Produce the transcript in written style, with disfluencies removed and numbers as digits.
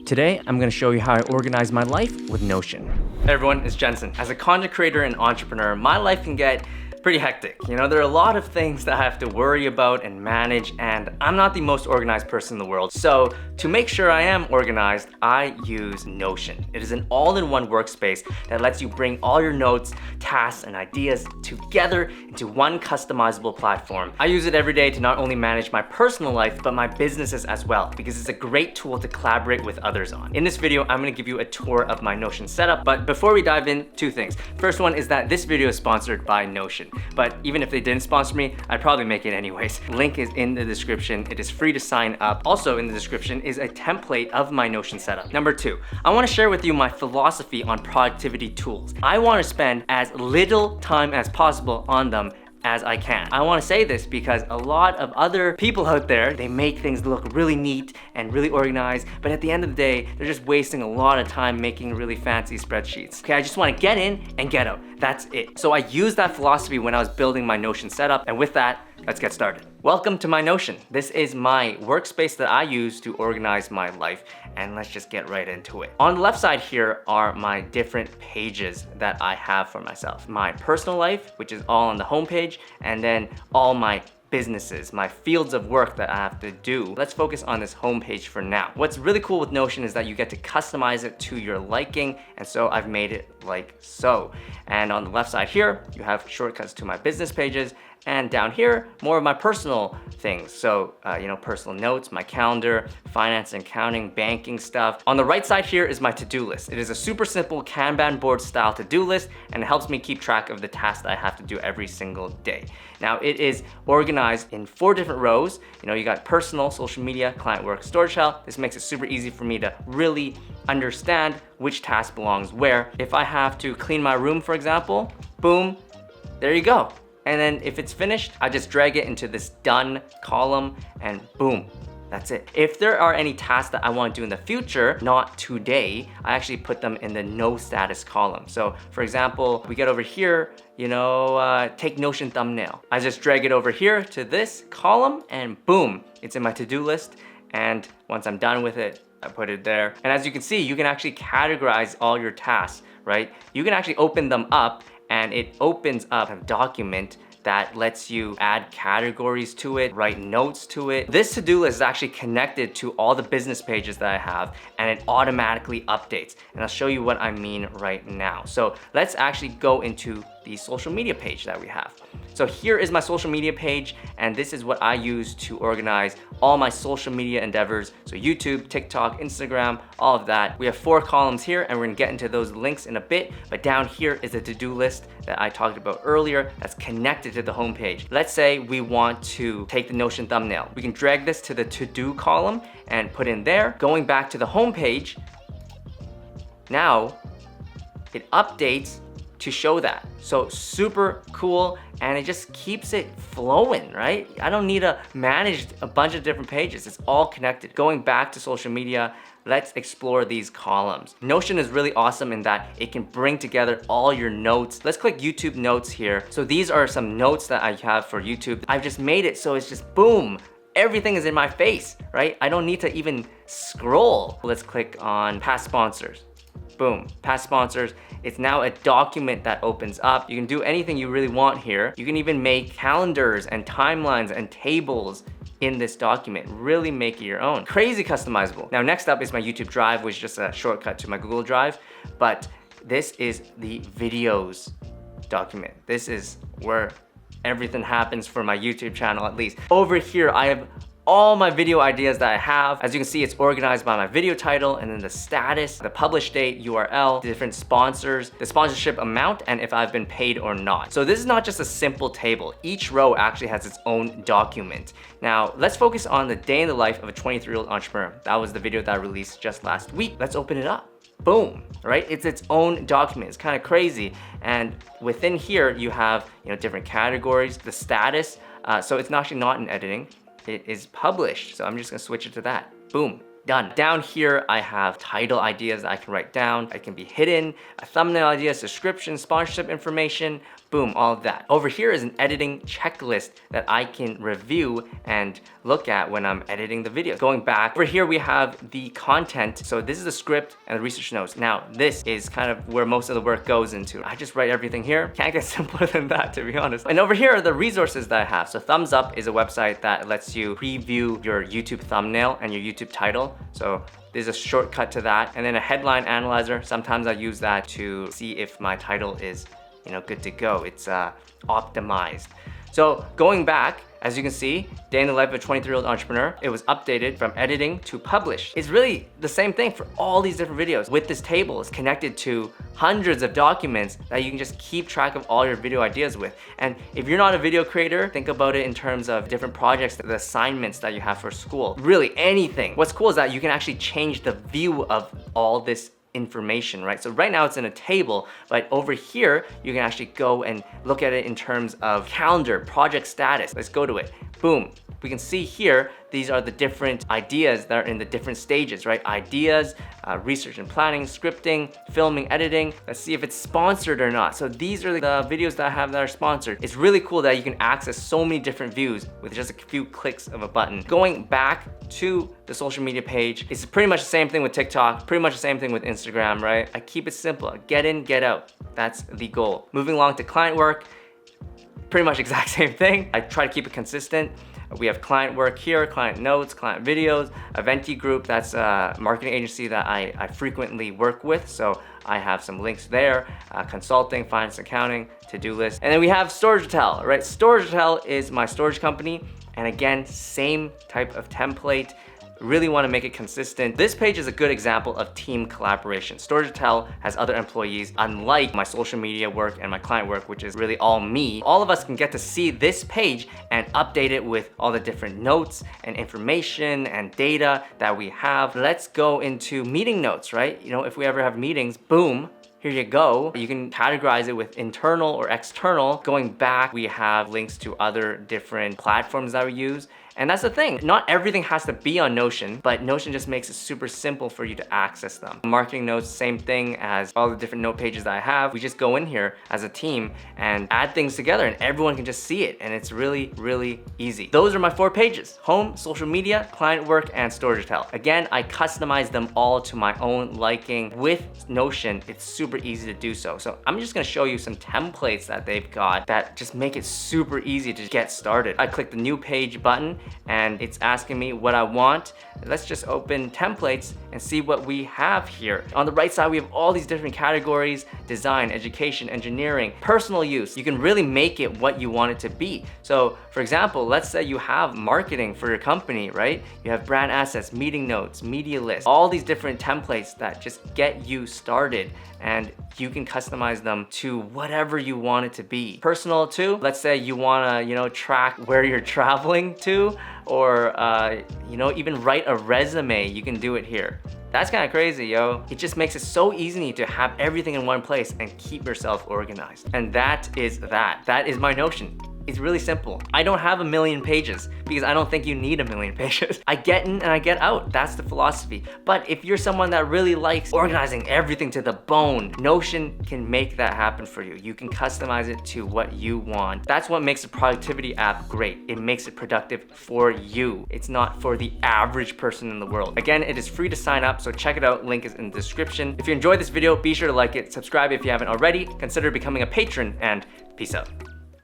Today, I'm going to show you how I organize my life with Notion. Hey everyone, it's Jensen. As a content creator and entrepreneur, my life can get pretty hectic. You know, there are a lot of things that I have to worry about and manage, and I'm not the most organized person in the world. So to make sure I am organized, I use Notion. It is an all-in-one workspace that lets you bring all your notes, tasks, and ideas together into one customizable platform. I use it every day to not only manage my personal life, but my businesses as well, because it's a great tool to collaborate with others on. In this video, I'm gonna give you a tour of my Notion setup, but before we dive in, two things. First one is that this video is sponsored by Notion. But even if they didn't sponsor me, I'd probably make it anyways. Link is in the description. It is free to sign up. Also in the description is a template of my Notion setup. Number two, I want to share with you my philosophy on productivity tools. I want to spend as little time as possible on them as I can. I want to say this because a lot of other people out there, they make things look really neat and really organized, but at the end of the day, they're just wasting a lot of time making really fancy spreadsheets. Okay, I just want to get in and get out. That's it. So I used that philosophy when I was building my Notion setup, and with that, let's get started. Welcome to my Notion. This is my workspace that I use to organize my life, and let's just get right into it. On the left side here are my different pages that I have for myself. My personal life, which is all on the home page, and then all my businesses, my fields of work that I have to do. Let's focus on this home page for now. What's really cool with Notion is that you get to customize it to your liking, and so I've made it like so. And on the left side here, you have shortcuts to my business pages, and down here, more of my personal things. So, personal notes, my calendar, finance and accounting, banking stuff. On the right side here is my to-do list. It is a super simple Kanban board style to-do list, and it helps me keep track of the tasks that I have to do every single day. Now, it is organized in 4 different rows. You got personal, social media, client work, storage file. This makes it super easy for me to really understand which task belongs where. If I have to clean my room, for example, boom, there you go. And then if it's finished, I just drag it into this done column and boom, that's it. If there are any tasks that I want to do in the future, not today, I actually put them in the no status column. So for example, we get over here, take Notion thumbnail. I just drag it over here to this column and boom, it's in my to-do list. And once I'm done with it, I put it there. And as you can see, you can actually categorize all your tasks, right? You can actually open them up, and it opens up a document that lets you add categories to it, write notes to it. This to-do list is actually connected to all the business pages that I have, and it automatically updates. And I'll show you what I mean right now. So let's actually go into the social media page that we have. So here is my social media page, and this is what I use to organize all my social media endeavors. So YouTube, TikTok, Instagram, all of that. We have 4 columns here, and we're gonna get into those links in a bit, but down here is a to-do list that I talked about earlier that's connected to the home page. Let's say we want to take the Notion thumbnail. We can drag this to the to-do column and put in there. Going back to the home page, now it updates to show that. So super cool, and it just keeps it flowing, right? I don't need to manage a bunch of different pages. It's all connected. Going back to social media, let's explore these columns. Notion is really awesome in that it can bring together all your notes. Let's click YouTube notes here. So these are some notes that I have for YouTube. I've just made it so it's just boom, everything is in my face, right? I don't need to even scroll. Let's click on past sponsors. Boom, past sponsors. It's now a document that opens up. You can do anything you really want here. You can even make calendars and timelines and tables in this document. Really make it your own. Crazy customizable. Now next up is my YouTube Drive, which is just a shortcut to my Google Drive, but this is the videos document. This is where everything happens for my YouTube channel, at least. Over here, I have all my video ideas that I have. As you can see, it's organized by my video title, and then the status, the publish date, URL, the different sponsors, the sponsorship amount, and if I've been paid or not. So this is not just a simple table. Each row actually has its own document. Now, let's focus on the day in the life of a 23-year-old entrepreneur. That was the video that I released just last week. Let's open it up. Boom, right? It's its own document. It's kind of crazy. And within here, you have different categories, the status. So it's actually not in editing. It is published. So I'm just gonna switch it to that. Boom. done. Down here, I have title ideas that I can write down. It can be hidden, a thumbnail ideas, description, sponsorship information, boom, all of that. Over here is an editing checklist that I can review and look at when I'm editing the video. Going back, over here we have the content. So this is the script and the research notes. Now, this is kind of where most of the work goes into. I just write everything here. Can't get simpler than that, to be honest. And over here are the resources that I have. So Thumbs Up is a website that lets you preview your YouTube thumbnail and your YouTube title. So there's a shortcut to that. And then a headline analyzer. Sometimes I use that to see if my title is good to go. It's optimized. So going back, as you can see, day in the life of a 23-year-old entrepreneur, it was updated from editing to publish. It's really the same thing for all these different videos. With this table, it's connected to hundreds of documents that you can just keep track of all your video ideas with. And if you're not a video creator, think about it in terms of different projects, the assignments that you have for school, really anything. What's cool is that you can actually change the view of all this information, right? So right now it's in a table, but over here, you can actually go and look at it in terms of calendar, project status. Let's go to it. Boom. We can see here, these are the different ideas that are in the different stages, right? Ideas, research and planning, scripting, filming, editing. Let's see if it's sponsored or not. So these are the videos that I have that are sponsored. It's really cool that you can access so many different views with just a few clicks of a button. Going back to the social media page, it's pretty much the same thing with TikTok, pretty much the same thing with Instagram, right? I keep it simple. Get in, get out. That's the goal. Moving along to client work, pretty much exact same thing. I try to keep it consistent. We have client work here, client notes, client videos, Eventi Group, that's a marketing agency that I frequently work with. So I have some links there, consulting, finance, accounting, to-do list. And then we have Storage Hotel, right? Storage Hotel is my storage company. And again, same type of template. Really want to make it consistent. This page is a good example of team collaboration. Storage Hotel has other employees, unlike my social media work and my client work, which is really all me. All of us can get to see this page and update it with all the different notes and information and data that we have. Let's go into meeting notes, right? If we ever have meetings, boom, here you go. You can categorize it with internal or external. Going back, we have links to other different platforms that we use. And that's the thing, not everything has to be on Notion, but Notion just makes it super simple for you to access them. Marketing notes, same thing as all the different note pages that I have. We just go in here as a team and add things together and everyone can just see it. And it's really, really easy. Those are my 4 pages: home, social media, client work, and Storage Hotel. Again, I customize them all to my own liking. With Notion, it's super easy to do so. So I'm just gonna show you some templates that they've got that just make it super easy to get started. I click the new page button and it's asking me what I want. Let's just open templates and see what we have here. On the right side, we have all these different categories: design, education, engineering, personal use. You can really make it what you want it to be. So for example, let's say you have marketing for your company, right? You have brand assets, meeting notes, media lists, all these different templates that just get you started, and you can customize them to whatever you want it to be. Personal too, let's say you wanna, track where you're traveling to, or even write a resume, you can do it here. That's kind of crazy, yo. It just makes it so easy to have everything in one place and keep yourself organized. And that is that. That is my Notion. It's really simple. I don't have a million pages because I don't think you need a million pages. I get in and I get out. That's the philosophy. But if you're someone that really likes organizing everything to the bone, Notion can make that happen for you. You can customize it to what you want. That's what makes a productivity app great. It makes it productive for you. It's not for the average person in the world. Again, it is free to sign up, so check it out. Link is in the description. If you enjoyed this video, be sure to like it, subscribe if you haven't already, consider becoming a patron, and peace out.